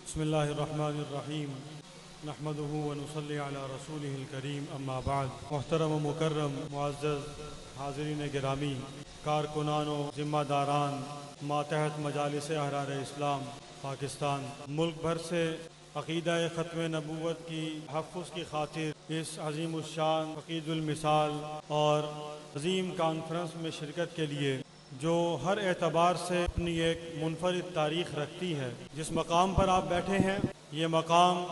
बिस्मिल्लाहिर्रहमानिर्रहीम नहमदुहु व नुसल्ली अला रसूलिहिल करीम अम्मा बाद। मुहतरम व मुकर्रम मुअज़्ज़ज़ हाज़रीन गिरामी, कारकुनान व ज़िम्मेदारान मातहत मजालिस अहरार इस्लाम पाकिस्तान, मुल्क भर से अक़ीदा ख़त्म नबूवत की तहफ़्फ़ुज़ की खातिर इस अज़ीमुश्शान फ़क़ीदुल मिसाल और अज़ीम कॉन्फ्रेंस में शिरकत के लिए जो हर एतबार से अपनी एक मुनफरिद तारीख़ रखती है। जिस मकाम पर आप बैठे हैं, ये मकाम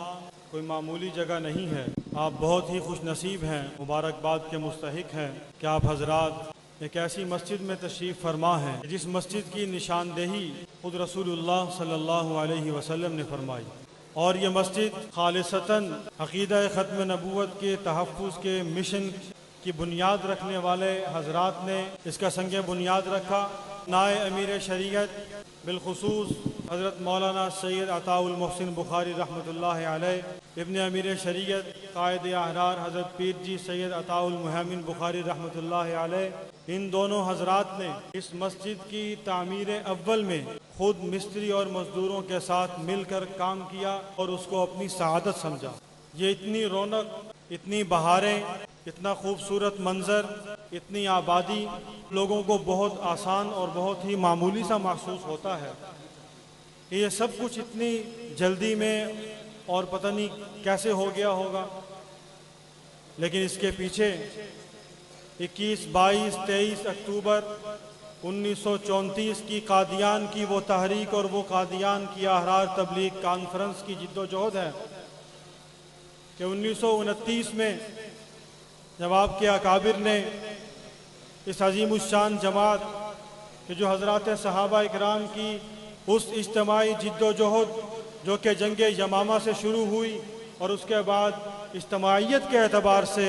कोई मामूली जगह नहीं है। आप बहुत ही खुश नसीब हैं, मुबारकबाद के मुस्तहिक हैं कि आप हजरात एक ऐसी मस्जिद में तशरीफ़ फरमा है जिस मस्जिद की निशानदेही खुद रसूलुल्लाह सल्लल्लाहु अलैहि वसल्लम ने फरमाई। और ये मस्जिद खालिसतन अक़ीदा ख़त्म नबूवत के तहफ़्फ़ुज़ के मिशन की बुनियाद रखने वाले हजरात ने इसका संग बुनियाद रखा। नाए अमीर शरीयत बिलखुसूस हज़रत मौलाना सैयद अताउल मोहसिन बुखारी रहमतुल्लाहि अलैह, इब्ने अमीर शरीयत कायद अहरार हज़रत पीर जी सैयद अताउल मुहम्मिन बुखारी रहमतुल्लाहि अलैह, इन दोनों हजरात ने इस मस्जिद की तामीर अव्वल में खुद मिस्त्री और मजदूरों के साथ मिलकर काम किया और उसको अपनी सआदत समझा। ये इतनी रौनक, इतनी बहारें, इतना खूबसूरत मंजर, इतनी आबादी लोगों को बहुत आसान और बहुत ही मामूली सा महसूस होता है। ये सब कुछ इतनी जल्दी में और पता नहीं कैसे हो गया होगा, लेकिन इसके पीछे 21, 22, 23 अक्टूबर 1934 की कादियान की वो तहरीक और वो कादियान की अहरार तबलीग कॉन्फ्रेंस की जिद्दोजहद है कि 1929 में जब आपके अकाबिर ने इस अज़ीमुश्शान जमात के जो हज़रात सहाबा इकराम की उस इज्तिमाई जिद्दोजहद जो कि जंग यमामा से शुरू हुई और उसके बाद इज्तिमाइयत के एतबार से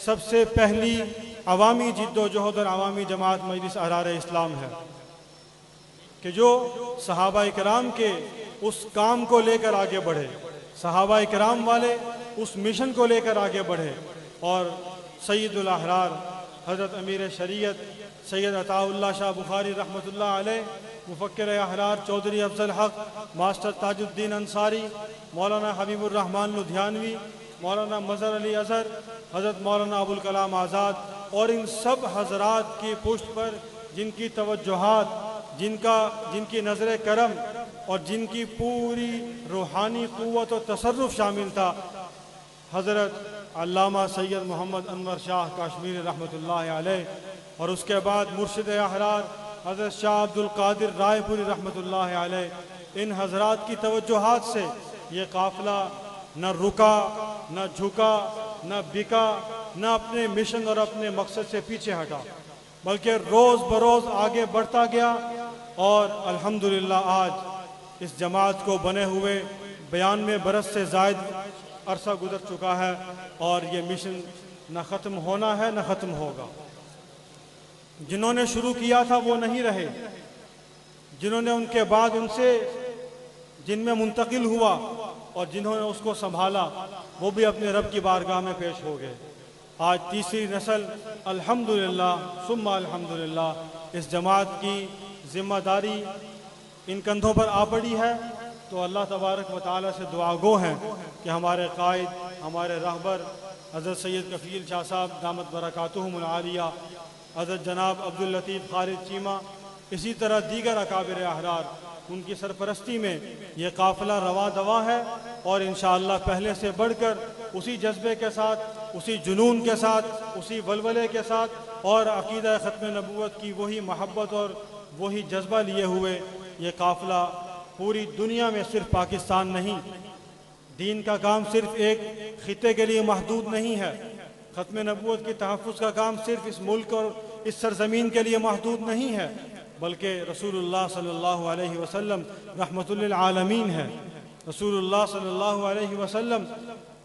सबसे पहली अवामी जिद्दोजहद और अवामी जमात मजलिस अहरार इस्लाम है कि जो सहाबा इकराम के उस काम को लेकर आगे बढ़े, सहाबा इकराम वाले उस मिशन को लेकर आगे बढ़े और सैयदुल अहरार हज़रत अमीर शरीयत सैयद अताउल्लाह शाह बुखारी रहमतुल्लाह अलैह, मुफक्किर अहरार चौधरी अफजल हक, मास्टर ताजुद्दीन अंसारी, मौलाना हबीबुर रहमान लुधियानवी, मौलाना मज़हर अली अज़हर, हज़रत मौलाना अबुल कलाम आज़ाद और इन सब हजरात की पुष्ट पर जिनकी तवज्जुहात, जिनकी नज़र करम और जिनकी पूरी रूहानी क़ुव्वत और तसर्रुफ़ शामिल था, हज़रत अल्लामा सैयद मोहम्मद अनवर शाह काश्मीरी रहमतुल्लाहि अलैह और उसके बाद मुर्शिद अहरार हज़रत शाह अब्दुल कादिर रायपुरी रहमतुल्लाहि अलैह, इन हजरात की तवज्जुहात से ये काफ़िला न रुका, न झुका, न बिका, न अपने मिशन और अपने मकसद से पीछे हटा, बल्कि रोज़ बरोज़ आगे बढ़ता गया। और अल्हम्दुलिल्लाह आज इस जमात को बने हुए 92 बरस से ज़ायद अरसा गुजर चुका है और ये मिशन न ख़त्म होना है न ख़त्म होगा। जिन्होंने शुरू किया था वो नहीं रहे, जिन्होंने उनके बाद उनसे जिनमें मुंतकिल हुआ और जिन्होंने उसको संभाला वो भी अपने रब की बारगाह में पेश हो गए। आज तीसरी नस्ल अल्हम्दुलिल्लाह सुम्मा अल्हम्दुलिल्लाह इस जमात की जिम्मेदारी इन कंधों पर आ पड़ी है। तो अल्लाह तबारक व तआला से दुआ गो हैं कि हमारे कायद, हमारे रहबर हज़रत सैयद कफ़ील शाह साहब दामत बरकातुहुमुल आलिया, हज़रत जनाब अब्दुल लतीफ़ खालिद चीमा, इसी तरह दीगर अकाबिर अहरार, उनकी सरपरस्ती में ये काफ़िला रवा दवा है और इंशाअल्लाह पहले से बढ़कर उसी जज्बे के साथ, उसी जुनून के साथ, उसी वलवले के साथ और अक़ीदा ख़त्म नबूवत की वही महब्बत और वही जज्बा लिए हुए ये काफ़िला पूरी दुनिया में, सिर्फ पाकिस्तान नहीं, दीन का काम सिर्फ एक खिते के लिए महदूद नहीं है, ख़त्म नबूवत की तहफ़्फ़ुज़ का काम सिर्फ इस मुल्क और इस सरज़मीन के लिए महदूद नहीं है, बल्कि रसूलुल्लाह सल्लल्लाहु अलैहि वसल्लम रहमतुल लिल आलमीन है। रसूलुल्लाह सल्लल्लाहु अलैहि वसल्लम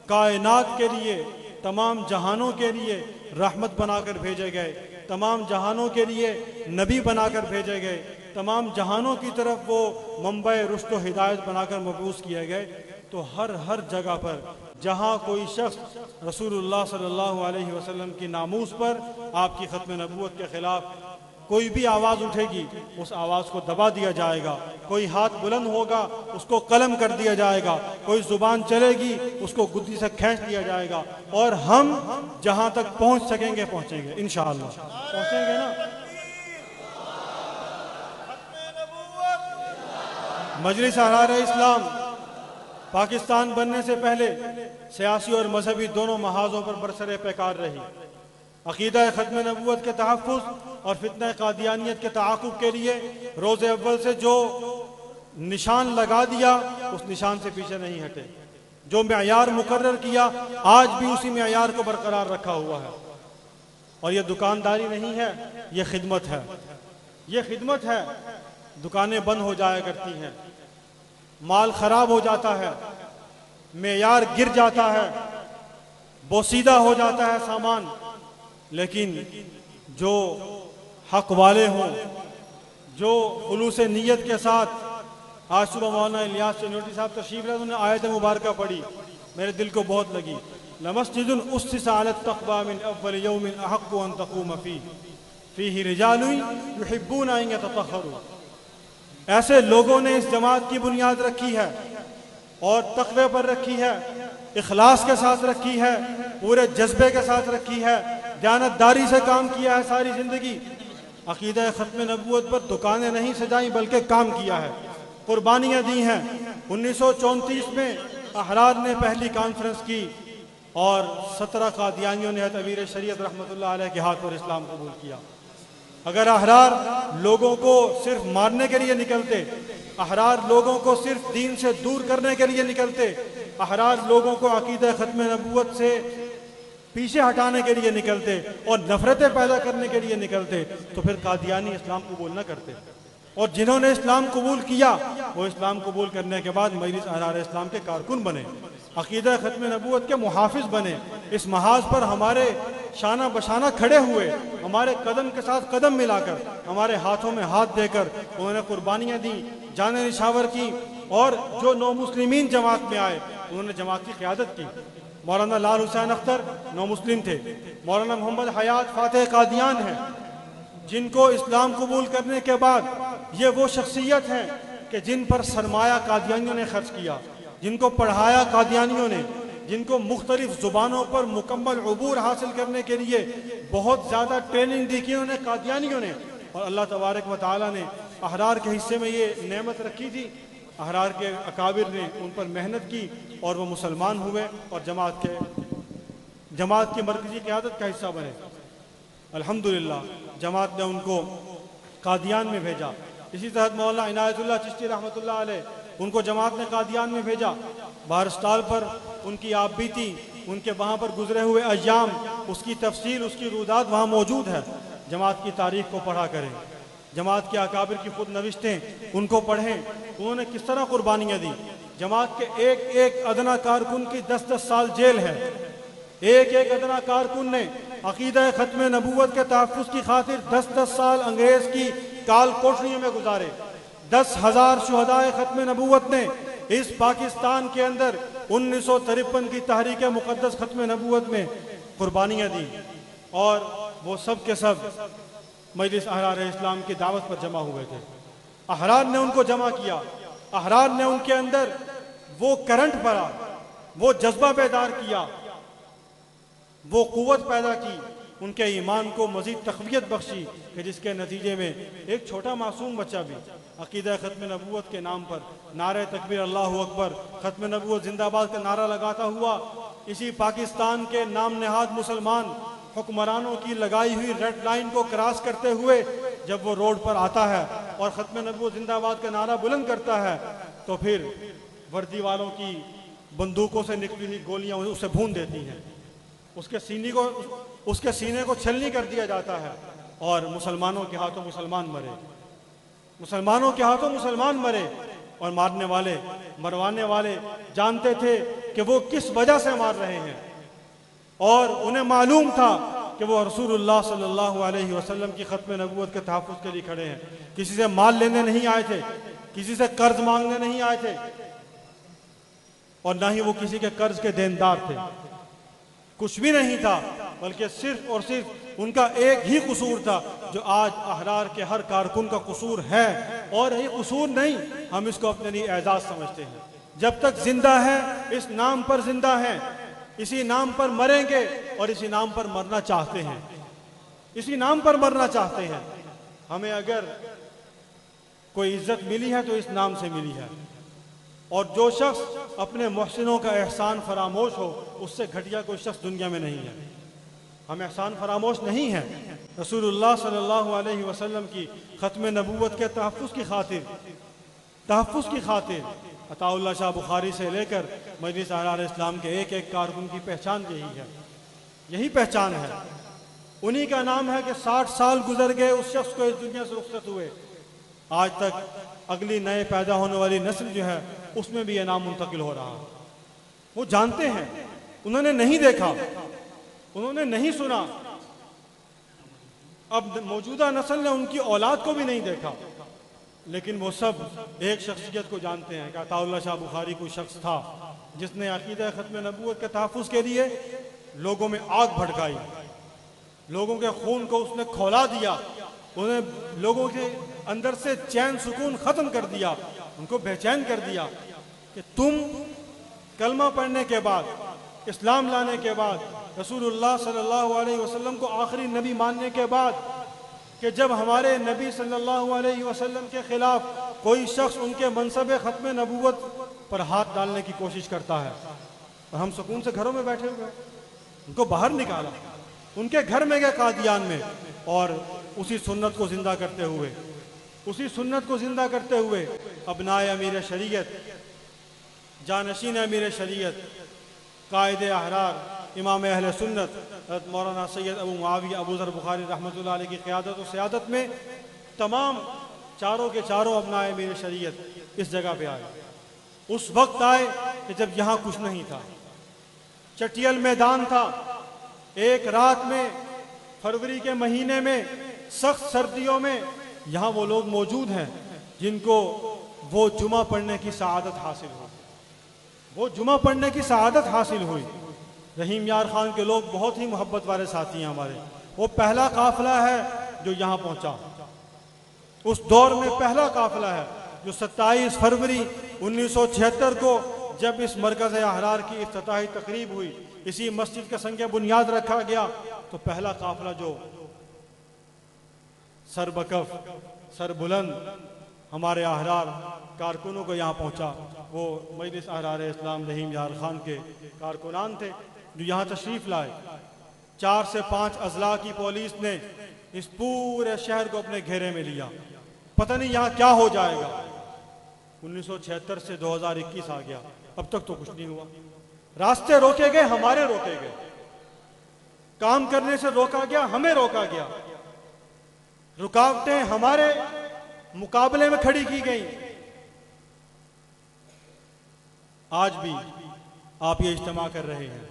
कायनात के लिए, तमाम जहानों के लिए रहमत बनाकर भेजे गए, तमाम जहानों के लिए नबी बनाकर भेजे गए, तमाम जहानों की तरफ वो मंबए रुश्द व हिदायत बनाकर मबूस किए गए। तो हर जगह पर जहाँ कोई शख्स रसूलुल्लाह सल्लल्लाहु अलैहि वसल्लम की नामूस पर, आपकी ख़त्म नबूवत के ख़िलाफ़ कोई भी आवाज़ उठेगी उस आवाज़ को दबा दिया जाएगा, कोई हाथ बुलंद होगा उसको कलम कर दिया जाएगा, कोई ज़ुबान चलेगी उसको गुद्दी से खींच दिया जाएगा, और हम जहाँ तक पहुँच सकेंगे पहुँचेंगे इंशाअल्लाह। पहुँचेंगे ना। मजलिस अहरार इस्लाम पाकिस्तान बनने से पहले सियासी और मजहबी दोनों महाजों पर बरसरे पैकार रही। अकीदा ख़त्म नबूवत के तहफ़्फ़ुज़ और फितना कादियानियत के तआक़ुब के लिए रोज़े अव्वल से जो निशान लगा दिया उस निशान से पीछे नहीं हटे। जो मेयार मुकर्रर किया आज भी उसी मेयार को बरकरार रखा हुआ है। और ये दुकानदारी नहीं है, ये खिदमत है, ये खिदमत है। दुकानें बंद हो जाया करती हैं, माल खराब हो जाता है, मेयार गिर जाता है, बोसीदा हो जाता है सामान, लेकिन जो हक वाले हों, जो खुलूस नीयत के साथ, आज सुबह मौलाना इलियास चनोटी साहब तशरीफ लाए, उन्होंने आयत मुबारका पढ़ी, मेरे दिल को बहुत लगी। लमस्जिदुन उस्सिसा अला तक़वा मिन अव्वल यौमिन अहक्कु अन तक़ूम फ़ीही रिजालुन युहिब्बूना अन यततहहरू। ऐसे लोगों ने इस जमात की बुनियाद रखी है और तक़वे पर रखी है, इखलास के साथ रखी है, पूरे जज्बे के साथ रखी है, दयानतदारी से काम किया है सारी जिंदगी। अकीदा ख़त्म नबूवत पर दुकानें नहीं सजाई बल्कि काम किया है, कुर्बानियाँ दी हैं। 1934 में अहरार ने पहली कॉन्फ्रेंस की और 17 कादियानियों ने अमीर शरीयत रहमतुल्लाह अलैह के हाथ पर इस्लाम कबूल किया। अगर अहरार लोगों को सिर्फ मारने के लिए निकलते, अहरार लोगों को सिर्फ दीन से दूर करने के लिए निकलते, अहरार लोगों को अकीदा ख़त्म नबूवत से पीछे हटाने के लिए निकलते और नफरतें पैदा करने के लिए निकलते, तो फिर कादियानी इस्लाम कबूल न करते। और जिन्होंने इस्लाम कबूल किया वो इस्लाम कबूल करने के बाद मजलिस अहरार इस्लाम के कारकुन बने, अकीदा ख़त्म नबूवत के मुहाफिज बने। इस महाज पर हमारे शाना बशाना खड़े हुए, हमारे कदम के साथ कदम मिलाकर, हमारे हाथों में हाथ देकर उन्होंने कुर्बानियाँ दी, जाने निछावर की। और जो नौ मुस्लिमीन जमात में आए उन्होंने जमात की क़यादत की। मौलाना लाल हुसैन अख्तर नौ मुस्लिम थे, मौलाना मोहम्मद हयात फातेह कादियान हैं, जिनको इस्लाम कबूल करने के बाद ये वो शख्सियत हैं कि जिन पर सरमाया कादियानियों ने खर्च किया, जिनको पढ़ाया कादियानियों ने, जिनको मुख्तलिफ ज़ुबानों पर मुकम्मल उबूर हासिल करने के लिए बहुत ज़्यादा ट्रेनिंग दी की उन्होंने कादियानियों ने। और अल्लाह तबारक व तआला ने अहरार के हिस्से में ये नेमत रखी थी, अहरार के अकाबिर ने उन पर मेहनत की और वो मुसलमान हुए और जमात की मरकज़ी क़यादत का हिस्सा बने। अल्हम्दुलिल्लाह जमात ने उनको कादियान में भेजा। इसी तरह मौलाना इनायतुल्लाह चिश्ती रहमतुल्लाह अलैह उनको जमात ने कादियान में भेजा। बारस्टाल पर उनकी आप बीती, उनके वहाँ पर गुजरे हुए अय्याम, उसकी तफसील, उसकी रूदात वहाँ मौजूद है। जमात की तारीख को पढ़ा करें, जमात के अकाबिर की खुद नविश्तें उनको पढ़ें, उन्होंने किस तरह कुर्बानियाँ दी। जमात के एक एक अदना कारकुन की 10-10 साल जेल है। एक एक अदना कारकुन ने अकीदा ख़त्म नबूवत के तहफ़्फ़ुज़ की खातिर 10-10 साल अंग्रेज़ की काल कोठरियों में गुजारे। 10,000 शुहदाए ख़त्म नबूवत ने इस पाकिस्तान के अंदर 1953 की तहरीक मुक़द्दस ख़त्म नबूवत में कुर्बानियाँ दी और वो सब के सब मजलिस अहरार इस्लाम की दावत पर जमा हुए थे। अहरार ने उनको जमा किया, अहरार ने उनके अंदर वो करंट भरा, वो जज्बा बेदार किया, वो कुव्वत पैदा की, उनके ईमान को मज़ीद तक़वियत बख्शी कि जिसके नतीजे में एक छोटा मासूम बच्चा भी अकीदा ख़त्म नबूवत के नाम पर नारे तकबीर अल्लाहु अकबर, ख़त्म नबूवत जिंदाबाद का नारा लगाता हुआ इसी पाकिस्तान के नाम नहाद मुसलमान हुक्मरानों की लगाई हुई रेड लाइन को क्रॉस करते हुए जब वो रोड पर आता है और ख़त्म नबूवत जिंदाबाद का नारा बुलंद करता है, तो फिर वर्दी वालों की बंदूकों से निकली हुई गोलियां उसे भून देती हैं, उसके सीने को छलनी कर दिया जाता है और मुसलमानों के हाथों मुसलमान मरे, मुसलमानों के हाथों मुसलमान मरे। और मारने वाले, मरवाने वाले जानते थे कि वो किस वजह से मार रहे हैं और उन्हें मालूम था कि वो रसूलुल्लाह सल्लल्लाहु अलैहि वसल्लम की ख़त्म नबूवत के तहफ़्फ़ुज़ के लिए खड़े हैं। किसी से माल लेने नहीं आए थे, किसी से कर्ज मांगने नहीं आए थे और ना ही वो किसी के कर्ज के देनदार थे, कुछ भी नहीं था। बल्कि सिर्फ और सिर्फ उनका एक ही कसूर था जो आज अहरार के हर कारकुन का कसूर है। और ये कसूर नहीं, हम इसको अपने लिए एजाज समझते हैं। जब तक जिंदा है इस नाम पर जिंदा है, इसी नाम पर मरेंगे और इसी नाम पर मरना चाहते हैं, इसी नाम पर मरना चाहते हैं। हमें अगर कोई इज्जत मिली है तो इस नाम से मिली है। और जो शख्स अपने मोहसिनों का एहसान फरामोश हो, उससे घटिया कोई शख्स दुनिया में नहीं है। हम एहसान फरामोश नहीं हैं। रसूलुल्लाह सल्लल्लाहु अलैहि वसल्लम की ख़त्म नबूवत के तहफ़्फ़ुज़ की खातिर अताउल्लाह शाह बुखारी से लेकर मजलिस अहरार इस्लाम के एक एक कारकुन की पहचान यही है, यही पहचान है। उन्हीं का नाम है कि 60 साल गुजर गए उस शख्स को इस दुनिया से रुखसत हुए, आज तक अगली नए पैदा होने वाली नस्ल जो है उसमें भी यह नाम मुंतकिल हो रहा है। वो जानते हैं, उन्होंने नहीं देखा, उन्होंने नहीं सुना, अब मौजूदा नस्ल ने उनकी औलाद को भी नहीं देखा, लेकिन वो सब एक शख्सियत को जानते हैं कि अताउल्लाह शाह बुखारी कोई शख्स था जिसने अकीदा ख़त्म नबूवत के तहफ़्फ़ुज़ के लिए लोगों में आग भड़काई, लोगों के खून को उसने खौला दिया, उन्हें लोगों के अंदर से चैन सुकून ख़त्म कर दिया, उनको बेचैन कर दिया कि तुम कलमा पढ़ने के बाद, इस्लाम लाने के बाद, रसूलुल्लाह सल्लल्लाहु अलैहि वसल्लम को आखिरी नबी मानने के बाद, कि जब हमारे नबी सल्लल्लाहु अलैहि वसल्लम के खिलाफ कोई शख्स उनके मनसब ख़त्म नबूवत पर हाथ डालने की कोशिश करता है और हम सुकून से घरों में बैठे हुए, उनको बाहर निकाला, उनके घर में गए कादियान में, और उसी सुन्नत को जिंदा करते हुए, उसी सुन्नत को जिंदा करते हुए अबनाए अमीर शरीयत, जानशीन अमीर शरीयत, कायदे अहरार, इमाम अहले सुन्नत मौलाना सैयद अबू मुआविया अबू ज़र बुखारी रहमतुल्लाह अलैह की क़यादत और सियादत में तमाम चारों के चारों अबनाए अमीर शरीयत इस जगह पे आए। उस वक्त आए कि जब यहाँ कुछ नहीं था, चटियल मैदान था। एक रात में फरवरी के महीने में सख्त सर्दियों में यहाँ वो लोग मौजूद हैं जिनको वो जुमा पढ़ने की सआदत हासिल हुई, वो जुमा पढ़ने की सआदत हासिल हुई। रहीम यार खान के लोग बहुत ही मोहब्बत वाले साथी हैं हमारे। वो पहला काफिला है जो यहाँ पहुँचा, उस दौर में पहला काफिला है जो 27 फरवरी 1976 को जब इस मरकज़ अहरार की इफ्तिताही तकरीब हुई, इसी मस्जिद का संग बुनियाद रखा गया, तो पहला काफिला जो सर बकफ सर बुलंद हमारे अहरार कारकुनों को यहाँ पहुँचा, वो मजलिस अहरार इस्लाम रहीम यार खान के कारकुनान थे जो यहाँ तशरीफ़ लाए। 4 से 5 अजला की पुलिस ने इस पूरे शहर को अपने घेरे में लिया, पता नहीं यहाँ क्या हो जाएगा। 1976 से 2021 आ गया, अब तक तो कुछ नहीं हुआ। रास्ते रोके गए, हमारे रोके गए, काम करने से रोका गया, हमें रोका गया, रुकावटें हमारे मुकाबले में खड़ी की गई। आज भी आप ये इज्तिमा कर रहे हैं,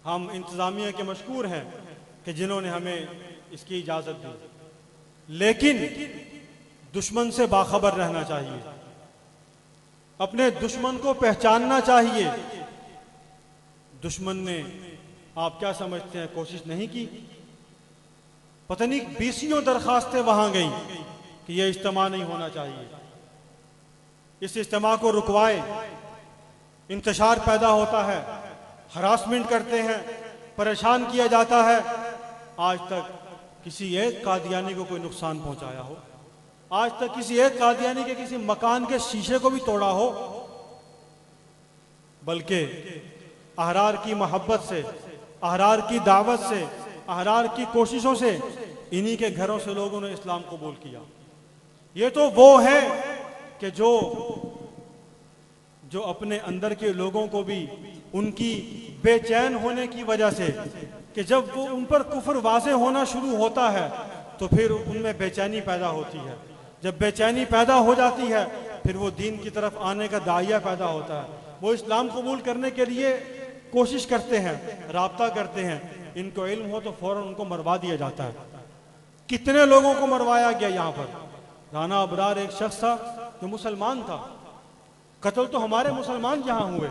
हम इंतजामिया के मशकूर हैं कि जिन्होंने हमें इसकी इजाज़त दी, लेकिन दुश्मन से बाखबर रहना चाहिए, अपने दुश्मन को पहचानना चाहिए। दुश्मन ने, आप क्या समझते हैं, कोशिश नहीं की? पता नहीं 20 दरखास्तें वहां गई कि यह इज्तिमा नहीं होना चाहिए, इस इज्तिमा को रुकवाए, इंतशार पैदा होता है, हरासमेंट करते हैं, परेशान किया जाता है। आज तक किसी एक कादियानी को कोई नुकसान पहुंचाया हो? आज तक किसी एक कादियानी के किसी मकान के शीशे को भी तोड़ा हो? बल्कि अहरार की मोहब्बत से, अहरार की दावत से, अहरार की कोशिशों से इन्हीं के घरों से लोगों ने इस्लाम कबूल किया। ये तो वो है कि जो अपने अंदर के लोगों को भी उनकी बेचैन होने की वजह से, कि जब वो उन पर कुफ्र वाज़े होना शुरू होता है तो फिर उनमें बेचैनी पैदा होती है। जब बेचैनी पैदा हो जाती है फिर वो दीन की तरफ आने का दाइया पैदा होता है, वो इस्लाम कबूल करने के लिए कोशिश करते हैं, राब्ता करते हैं। इनको इल्म हो तो फौरन उनको मरवा दिया जाता है। कितने लोगों को मरवाया गया यहाँ पर। राना अबरार एक शख्स था जो मुसलमान था, कत्ल तो हमारे मुसलमान यहाँ हुए,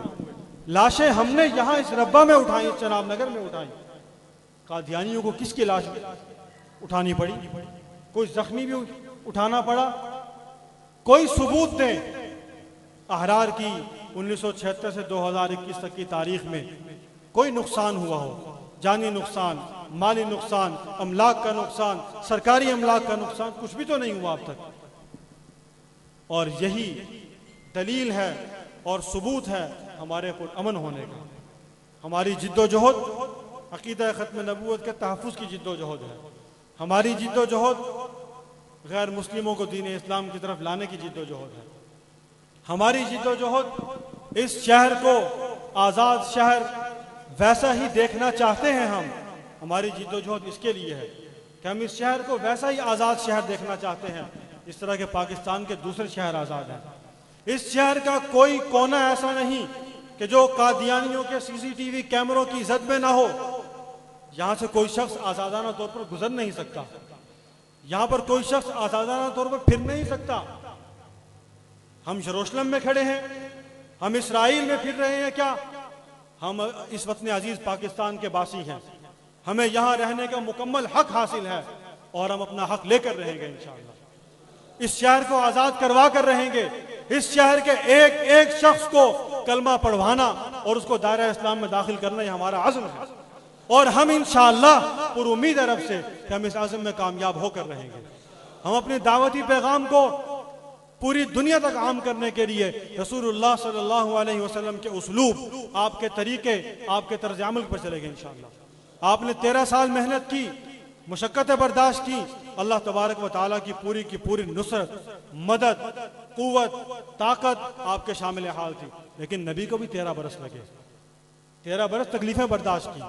लाशें हमने यहाँ इस रब्बा में उठाई, चनाब नगर में उठाई। कादियानियों को किसकी लाश उठानी पड़ी? कोई जख्मी भी उठाना पड़ा? कोई सबूत दें अहरार की 1976 से 2021 तक की तारीख में कोई नुकसान हुआ हो, जानी नुकसान, माली नुकसान, अमलाक का नुकसान, सरकारी अमलाक का नुकसान, कुछ भी तो नहीं हुआ अब तक। और यही दलील है और सबूत है हमारे पुरअमन होने का। हमारी जिद्दोजहद अकीदा ख़त्म नबूवत के तहफ़्फ़ुज़ की जिद्दोजहद है। हमारी जिद्दोजहद गैर मुस्लिमों को दीन इस्लाम की तरफ लाने की जिद्दोजहद है। हमारी जिद्दोजहद इस शहर को आज़ाद शहर वैसा ही देखना चाहते हैं हम। हमारी जिद्दोजहद इसके लिए है कि हम इस शहर को वैसा ही आज़ाद शहर देखना चाहते हैं इस तरह के पाकिस्तान के दूसरे शहर आज़ाद हैं। इस शहर का कोई कोना ऐसा नहीं कि जो कादियानियों के सीसीटीवी कैमरों की जद में ना हो। यहाँ से कोई शख्स आज़ादाना तौर पर गुजर नहीं सकता, यहाँ पर कोई शख्स आज़ादाना तौर पर फिर नहीं सकता। हम यरूशलेम में खड़े हैं, हम इसराइल में फिर रहे हैं क्या? हम इस वतन अजीज पाकिस्तान के बासी हैं, हमें यहाँ रहने का मुकम्मल हक हासिल है और हम अपना हक लेकर रहेंगे इंशाअल्लाह। इस शहर को आज़ाद करवा कर रहेंगे। इस शहर के एक एक शख्स को कलमा पढ़वाना और उसको दायरा इस्लाम में दाखिल करना ये हमारा अज़्म है और हम इंशाअल्लाह पूरी उम्मीद है रब से कि हम इस आज़म में कामयाब होकर रहेंगे। हम अपनी दावती पैगाम को पूरी दुनिया तक आम करने के लिए रसूलुल्लाह सल्लल्लाहु अलैहि वसल्लम के उसलूब, आपके तरीके, आपके तर्ज अमल पर चलेंगे इंशाअल्लाह। आपने 13 साल मेहनत की, मुशक्क़तें बर्दाश्त की, अल्लाह तबारक व तआला की पूरी नुसरत, मदद, कुव्वत, ताकत आपके शामिल हाल थी। लेकिन नबी को भी 13 बरस लगे, 13 बरस तकलीफें बर्दाश्त की।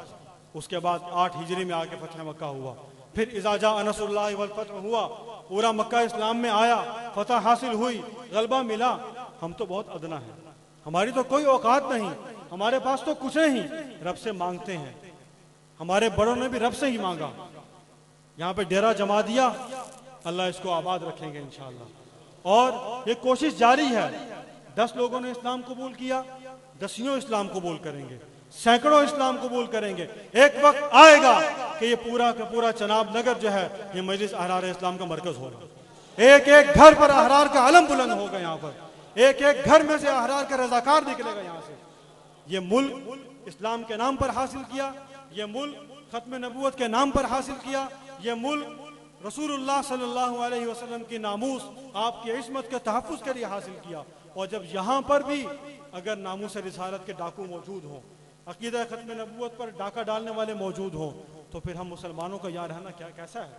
उसके बाद 8 हिजरी में आके फतह मक्का हुआ, फिर इज़ा जाअ नस्रुल्लाहि वल फतह हुआ, पूरा मक्का इस्लाम में आया, फतह हासिल हुई, गलबा मिला। हम तो बहुत अदना है, हमारी तो कोई औकात नहीं, हमारे पास तो कुछ नहीं, रब से मांगते हैं। हमारे बड़ों ने भी रब से ही मांगा। यहाँ पे डेरा जमा दिया, अल्लाह इसको आबाद रखेंगे इंशाअल्लाह। और ये कोशिश जारी है। 10 लोगों ने इस्लाम कबूल किया, दसियों इस्लाम कबूल करेंगे, सैकड़ों इस्लाम कबूल करेंगे। एक वक्त आएगा कि ये पूरा का पूरा चनाब नगर जो है ये मजलिस अहरार इस्लाम का मरकज होगा। एक एक घर पर अहरार का अलम बुलंद होगा। यहाँ पर एक एक घर में से अहरार का रजाकार निकलेगा। यहाँ से ये मुल्क इस्लाम के नाम पर हासिल किया, ये मुल्क खत्म नबूवत के नाम पर हासिल किया, ये मुल्क रसूलुल्लाह सल्लल्लाहु अलैहि वसल्लम की नामूस, आपकी इस्मत के तहफ़्फ़ुज़ के लिए हासिल किया। और जब यहाँ पर भी अगर नामूस रिसालत के डाकू मौजूद हों, अकीदा खत्म नबूवत पर डाका डालने वाले मौजूद हों, तो फिर हम मुसलमानों का यहाँ रहना कैसा है?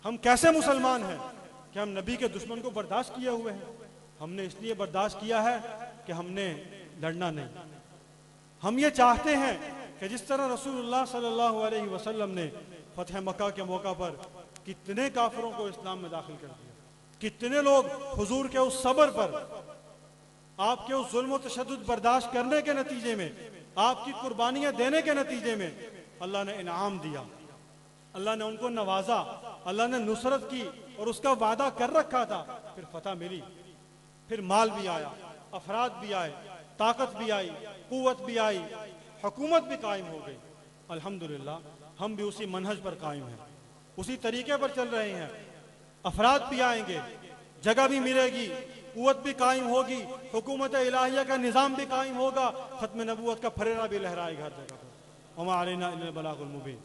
हम कैसे मुसलमान हैं कि हम नबी के दुश्मन को बर्दाश्त किए हुए हैं? हमने इसलिए बर्दाश्त किया है कि हमने लड़ना नहीं। हम ये चाहते हैं कि जिस तरह रसूलुल्लाह सल्लल्लाहु अलैहि वसल्लम ने फतह मक्का के मौका पर कितने काफिरों को इस्लाम में दाखिल कर दिया, कितने लोग हुजूर के उस सब्र पर, आपके उस जुल्म व तशद्दुद बर्दाश्त करने के नतीजे में, आपकी कुर्बानियां देने के नतीजे में अल्लाह ने इनाम दिया, अल्लाह ने उनको नवाजा, अल्लाह ने नुसरत की और उसका वादा कर रखा था। फिर फतह मिली, फिर माल भी आया, अफराद भी आए, ताकत भी आई, कुव्वत भी आई, हुकूमत भी कायम हो गई। अल्हम्दुलिल्लाह हम भी उसी मनहज पर कायम हैं, उसी तरीके पर चल रहे हैं। अफराद भी आएंगे, जगह भी मिलेगी, कुव्वत भी कायम होगी, हुकूमत इलाहिया का निज़ाम भी कायम होगा, खत्म नबूवत का फरेरा भी लहराएगा हर जगह पर। वमा अलैना इल्लल बलागुल मुबीन।